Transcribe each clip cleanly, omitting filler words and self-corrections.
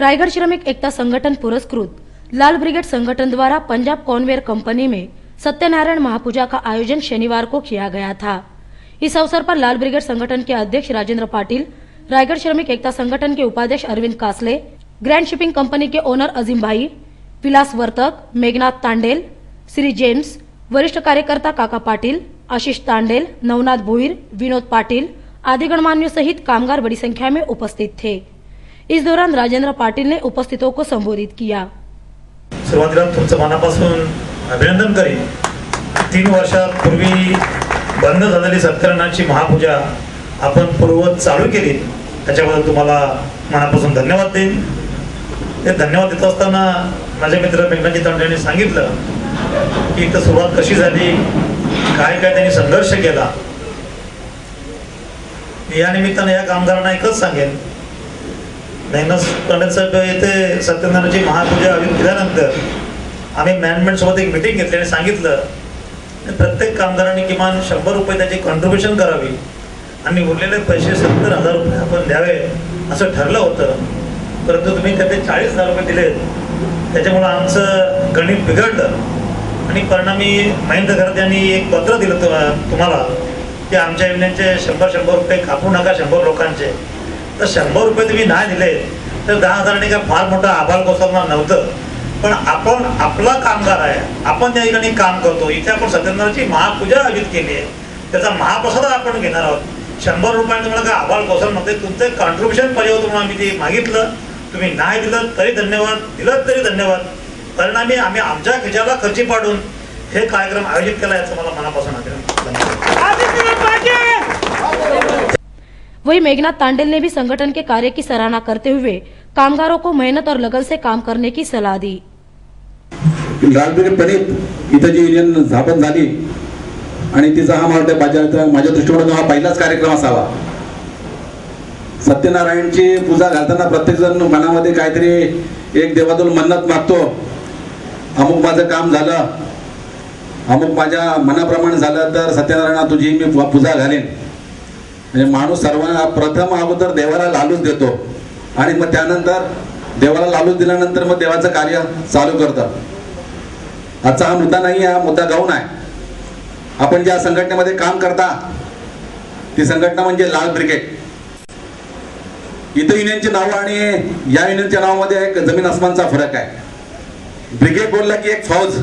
रायगढ़ श्रमिक एकता संगठन पुरस्कृत लाल ब्रिगेड संगठन द्वारा पंजाब कॉन्वेयर कंपनी में सत्यनारायण महापूजा का आयोजन शनिवार को किया गया था। इस अवसर पर लाल ब्रिगेड संगठन के अध्यक्ष राजेंद्र पाटिल, रायगढ़ श्रमिक एकता संगठन के उपाध्यक्ष Arvind Kasle, grand shipping company के ओनर अजीम भाई, विलास वर्तक, मेघनाथ तांडेल, श्री जेम्स, वरिष्ठ कार्यकर्ता काका पाटिल, आशीष तांडेल, नवनाथ भोईर, विनोद पाटिल आदि गणमान्यों सहित कामगार बड़ी संख्या में उपस्थित थे। इस दौरान राजेंद्र पाटिल ने उपस्थितों को संबोधित किया। सुरुवातीला तुमचं मनापासून अभिनंदन करीन। 3 वर्षापूर्वी बंद झालेली सत्यनारायणाची महापूजा आपण पूर्ववत चालू केली, त्याच्याबद्दल तुम्हाला मनापासून धन्यवाद देईन। ते धन्यवाद देत असताना माझे मित्र मेघनाथजी तांडे यांनी सांगितलं की इथं सुरुवात कशी झाली, काय काय त्यांनी संघर्ष केला। या निमित्ताने या कामगारांना एकच सांगेन, मेघनाथ तांडे साहेब येथे सत्यनारायणाची महापूजा आयोजित केल्यानंतर आम्ही मॅनेजमेंट सोबत एक मीटिंग घेतली आणि सांगितलं प्रत्येक कामगारांनी किमान 100 रुपये त्याची कॉन्ट्रीब्युशन करावी आणि उरलेले पैसे 70,000 रुपये आपण द्यावे असं ठरलं होतं। परंतु तुम्ही त्याचे 40,000 रुपये दिले, त्याच्यामुळे आमचं गणित बिघडलं आणि परिणामी महेंद्र घरात यांनी एक पत्र दिलं तुम्हाला की आमच्या युनियनचे 100 रुपये कापू नका 100 लोकांचे। तर 100 रुपये तुम्ही नाही दिले तर 10,000 काय फार मोठा आभार कोसळणार नव्हतं, पण आपण आपला कामगार आहे, आपण त्या ठिकाणी काम करतो। इथे आपण सत्यनारायणाची महापूजा आयोजित केली आहे, त्याचा महाप्रसाद आपण घेणार आहोत। 100 रुपयांनी तुम्हाला काय आभार कोसळणार, तुमचं कॉन्ट्रीब्युशन पाहिजे होतं म्हणून आम्ही ते मागितलं। तुम्ही नाही दिलं तरी धन्यवाद, दिलं तरी धन्यवाद। परिणामी आम्ही आमच्या खिशाला खर्ची पाडून हे कार्यक्रम आयोजित केला, याचं मला मनापासून वही मेघनाथ तांडेल ने भी संगठन के कार्य की सराहना करते हुए कामगारों को मेहनत और लगन से काम करने की सलाह दी। लाल ब्रिगेड परित इथं जी युनियन स्थापन झाली आणि तिचा हा माझ्या दृष्टिकोनातून हा पहिलाच कार्यक्रम असावा। सत्यनारायणची पूजा घालताना प्रत्येक जण मनामध्ये काहीतरी एक देवातून मन्नत मागतो, अमुक माझं काम झालं, अमुक माझ्या मनाप्रमाणे झालं तर सत्यनारायणा तुझी मी पूजा घालेन। म्हणजे माणूस सर्वांना प्रथम अगोदर देवाला लालूच देतो आणि मग त्यानंतर देवाला लालूच दिल्यानंतर मग देवाचं कार्य चालू करतात। आजचा हा मुद्दा नाही, हा मुद्दा गौण आहे। आपण ज्या संघटनेमध्ये काम करता ती संघटना म्हणजे लाल ब्रिगेड। इथं युनियनचे नाव आणि या युनियनच्या नावामध्ये एक जमीन आसमानचा फरक आहे। ब्रिगेड बोलला की एक फौज,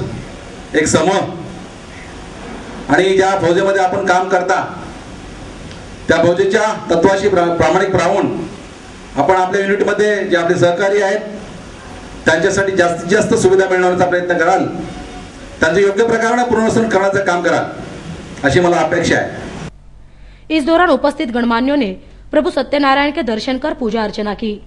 एक समूह, आणि ज्या फौजेमध्ये आपण काम करता त्या फौजेच्या तत्वाशी प्रामाणिक राहून आपण आपल्या युनिटमध्ये जे आपले सहकारी आहेत त्यांच्यासाठी जास्तीत जास्त सुविधा मिळवण्याचा प्रयत्न कराल, त्यांचं योग्य प्रकारे पुनर्वसन करण्याचं काम कराल, अशी मला अपेक्षा आहे। इस दौरान उपस्थित गणमान्यों ने प्रभु सत्यनारायण के दर्शन कर पूजा अर्चना की।